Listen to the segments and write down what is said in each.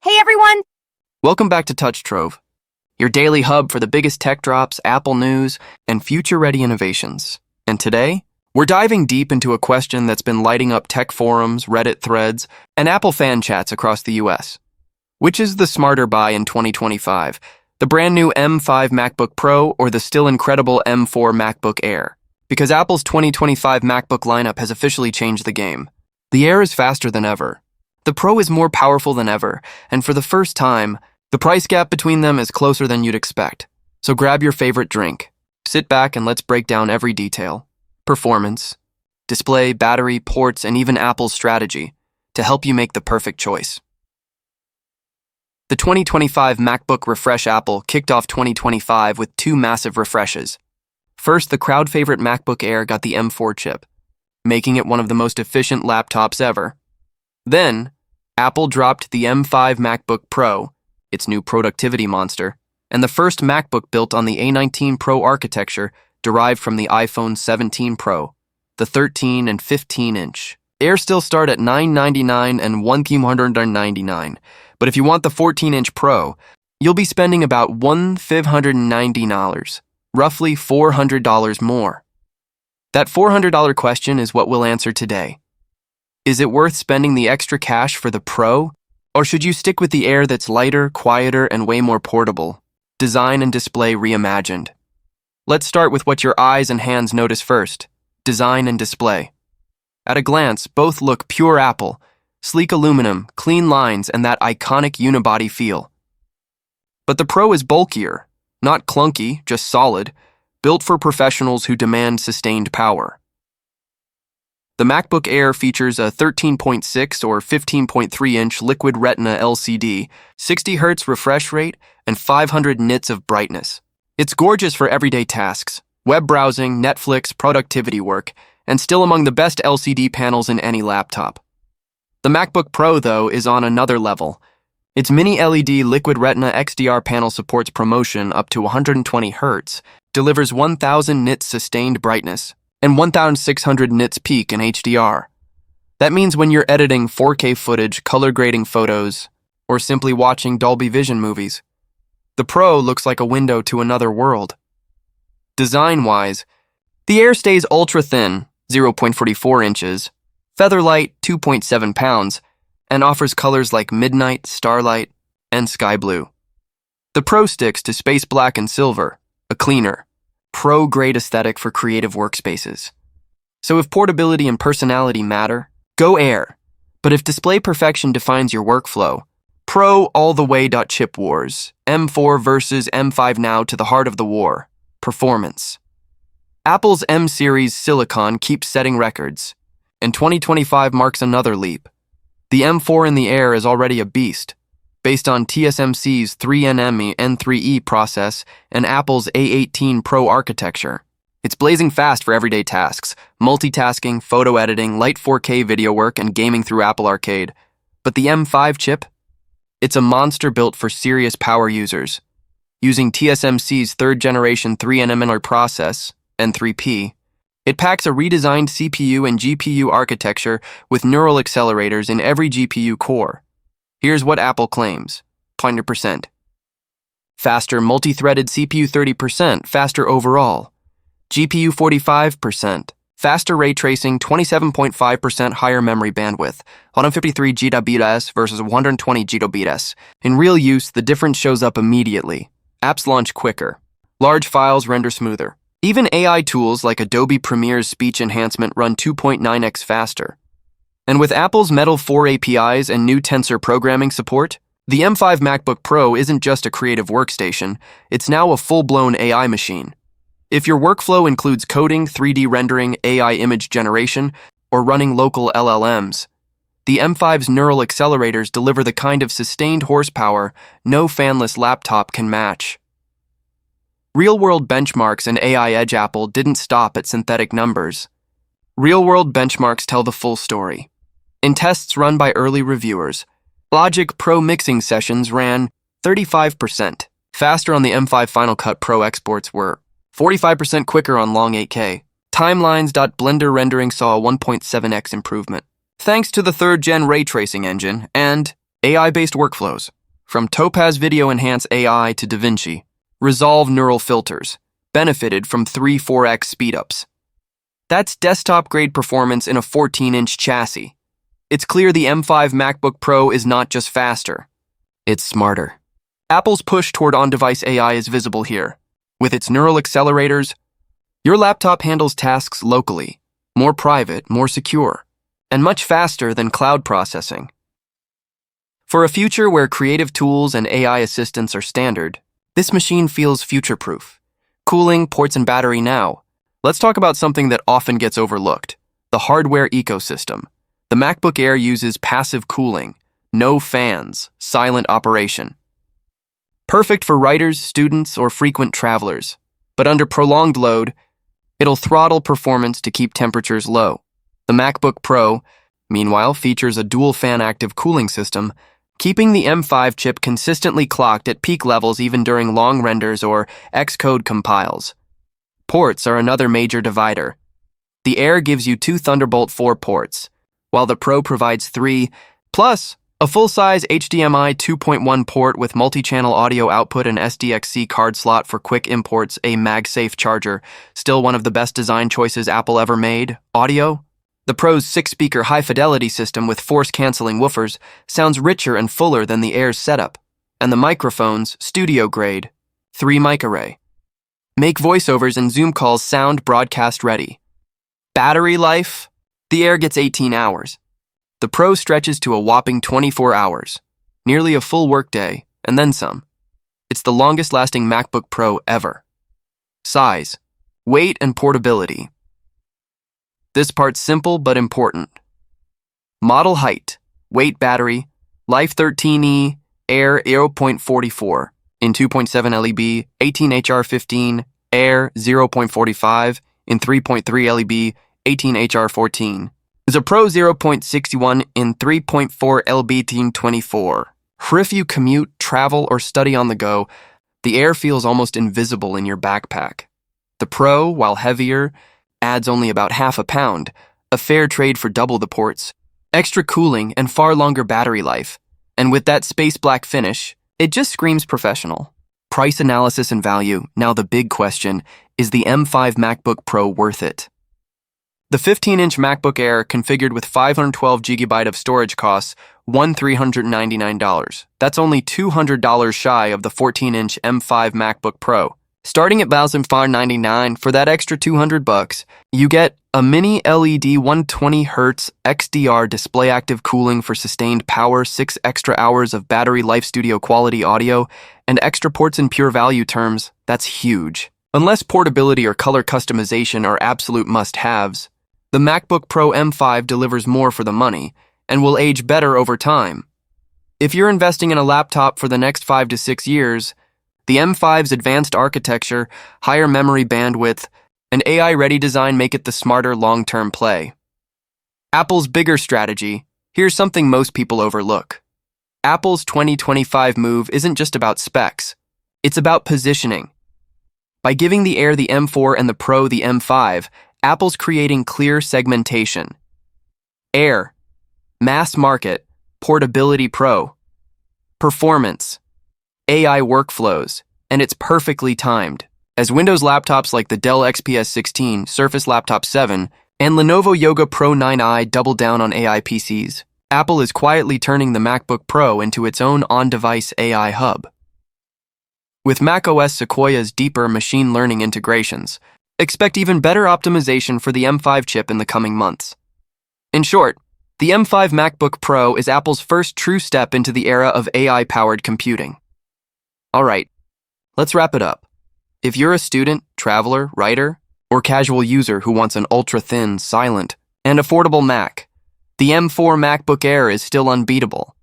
Hey everyone! Welcome back to Trove, your daily hub for the biggest tech drops, Apple news, and future-ready innovations. And today, we're diving deep into a question that's been lighting up tech forums, Reddit threads, and Apple fan chats across the US. Which is the smarter buy in 2025? The brand new M5 MacBook Pro or the still incredible M4 MacBook Air? Because Apple's 2025 MacBook lineup has officially changed the game. The Air is faster than ever. The Pro is more powerful than ever, and for the first time, the price gap between them is closer than you'd expect. So grab your favorite drink, sit back and let's break down every detail. Performance, display, battery, ports, and even Apple's strategy to help you make the perfect choice. The 2025 MacBook refresh. Apple kicked off 2025 with two massive refreshes. First, the crowd favorite MacBook Air got the M4 chip, making it one of the most efficient laptops ever. Then, Apple dropped the M5 MacBook Pro, its new productivity monster, and the first MacBook built on the A19 Pro architecture derived from the iPhone 17 Pro, the 13 and 15-inch. Air still start at $999 and $1,199, but if you want the 14-inch Pro, you'll be spending about $1,590, roughly $400 more. That $400 question is what we'll answer today. Is it worth spending the extra cash for the Pro? Or should you stick with the Air that's lighter, quieter, and way more portable? Design and display reimagined. Let's start with what your eyes and hands notice first: design and display. At a glance, both look pure Apple: sleek aluminum, clean lines, and that iconic unibody feel. But the Pro is bulkier, not clunky, just solid, built for professionals who demand sustained power. The MacBook Air features a 13.6 or 15.3-inch liquid retina LCD, 60 Hz refresh rate, and 500 nits of brightness. It's gorgeous for everyday tasks: web browsing, Netflix, productivity work, and still among the best LCD panels in any laptop. The MacBook Pro, though, is on another level. Its mini LED liquid retina XDR panel supports ProMotion up to 120 Hz, delivers 1000 nits sustained brightness, and 1600 nits peak in HDR. That means when you're editing 4K footage, color grading photos, or simply watching Dolby Vision movies, the Pro looks like a window to another world. Design-wise, the Air stays ultra-thin, 0.44 inches, feather-light, 2.7 pounds, and offers colors like midnight, starlight, and sky blue. The Pro sticks to space black and silver, a cleaner, pro-grade aesthetic for creative workspaces. So if portability and personality matter, go Air. But if display perfection defines your workflow, Pro all the way. Chip wars, M4 versus M5 now to the heart of the war: performance. Apple's M series silicon keeps setting records, and 2025 marks another leap. The M4 in the Air is already a beast, based on TSMC's 3nm N3E process and Apple's A18 Pro architecture. It's blazing fast for everyday tasks: multitasking, photo editing, light 4K video work, and gaming through Apple Arcade. But the M5 chip? It's a monster built for serious power users. Using TSMC's third-generation 3nm process, N3P, it packs a redesigned CPU and GPU architecture with neural accelerators in every GPU core. Here's what Apple claims: 100%. Faster multi-threaded CPU 30%, faster overall. GPU 45%. Faster ray tracing 27.5% higher memory bandwidth, 153 Gbps versus 120 Gbps. In real use, the difference shows up immediately. Apps launch quicker. Large files render smoother. Even AI tools like Adobe Premiere's speech enhancement run 2.9x faster. And with Apple's Metal 4 APIs and new Tensor programming support, the M5 MacBook Pro isn't just a creative workstation, it's now a full-blown AI machine. If your workflow includes coding, 3D rendering, AI image generation, or running local LLMs, the M5's neural accelerators deliver the kind of sustained horsepower no fanless laptop can match. Real-world benchmarks and AI Edge. Apple didn't stop at synthetic numbers. Real-world benchmarks tell the full story. In tests run by early reviewers, Logic Pro mixing sessions ran 35% faster on the M5. Final Cut Pro exports were 45% quicker on long 8K. Timelines.blender rendering saw a 1.7x improvement, thanks to the third-gen ray tracing engine, and AI-based workflows, from Topaz Video Enhance AI to DaVinci, Resolve neural filters, benefited from 3-4x speedups. That's desktop-grade performance in a 14-inch chassis. It's clear the M5 MacBook Pro is not just faster, it's smarter. Apple's push toward on-device AI is visible here. With its neural accelerators, your laptop handles tasks locally, more private, more secure, and much faster than cloud processing. For a future where creative tools and AI assistants are standard, this machine feels future-proof. Cooling, ports, and battery now. Let's talk about something that often gets overlooked, the hardware ecosystem. The MacBook Air uses passive cooling, no fans, silent operation. Perfect for writers, students, or frequent travelers, but under prolonged load, it'll throttle performance to keep temperatures low. The MacBook Pro, meanwhile, features a dual-fan active cooling system, keeping the M5 chip consistently clocked at peak levels even during long renders or Xcode compiles. Ports are another major divider. The Air gives you 2 Thunderbolt 4 ports, while the Pro provides 3, plus a full-size HDMI 2.1 port with multi-channel audio output and SDXC card slot for quick imports, a MagSafe charger, still one of the best design choices Apple ever made. Audio? The Pro's 6-speaker high-fidelity system with force-canceling woofers sounds richer and fuller than the Air's setup. And the microphones, studio-grade, 3-mic array. Make voiceovers and Zoom calls sound broadcast-ready. Battery life? The Air gets 18 hours. The Pro stretches to a whopping 24 hours, nearly a full workday, and then some. It's the longest-lasting MacBook Pro ever. Size, weight, and portability. This part's simple but important. Model height, weight battery, Life 13E, Air 0.44 in 2.7 LEB, 18HR15, Air 0.45 in 3.3 LEB, 18HR14. The Pro 0.61 in 3.4 LB 24. If you commute, travel, or study on the go, the Air feels almost invisible in your backpack. The Pro, while heavier, adds only about half a pound, a fair trade for double the ports, extra cooling, and far longer battery life. And with that space black finish, it just screams professional. Price analysis and value. Now the big question, is the M5 MacBook Pro worth it? The 15-inch MacBook Air configured with 512GB of storage costs $1,399. That's only $200 shy of the 14-inch M5 MacBook Pro. Starting at $1,499 for that extra $200, you get a mini LED 120Hz XDR display active cooling for sustained power, 6 extra hours of battery life, studio quality audio, and extra ports in pure value terms. That's huge. Unless portability or color customization are absolute must-haves, the MacBook Pro M5 delivers more for the money and will age better over time. If you're investing in a laptop for the next 5 to 6 years, the M5's advanced architecture, higher memory bandwidth, and AI-ready design make it the smarter long-term play. Apple's bigger strategy. Here's something most people overlook. Apple's 2025 move isn't just about specs. It's about positioning. By giving the Air the M4 and the Pro the M5, Apple's creating clear segmentation. Air, mass market, portability Pro, performance, AI workflows, and it's perfectly timed. As Windows laptops like the Dell XPS 16, Surface Laptop 7, and Lenovo Yoga Pro 9i double down on AI PCs, Apple is quietly turning the MacBook Pro into its own on-device AI hub. With macOS Sequoia's deeper machine learning integrations, expect even better optimization for the M5 chip in the coming months. In short, the M5 MacBook Pro is Apple's first true step into the era of AI-powered computing. All right, let's wrap it up. If you're a student, traveler, writer, or casual user who wants an ultra-thin, silent, and affordable Mac, the M4 MacBook Air is still unbeatable.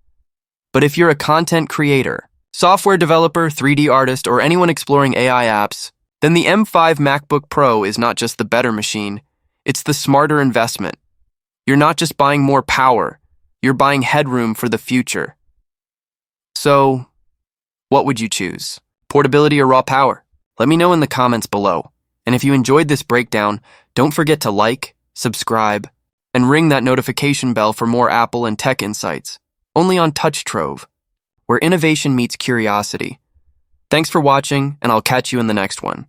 But if you're a content creator, software developer, 3D artist, or anyone exploring AI apps, then the M5 MacBook Pro is not just the better machine, it's the smarter investment. You're not just buying more power, you're buying headroom for the future. So, what would you choose? Portability or raw power? Let me know in the comments below. And if you enjoyed this breakdown, don't forget to like, subscribe, and ring that notification bell for more Apple and tech insights. only on Trove, where innovation meets curiosity. Thanks for watching, and I'll catch you in the next one.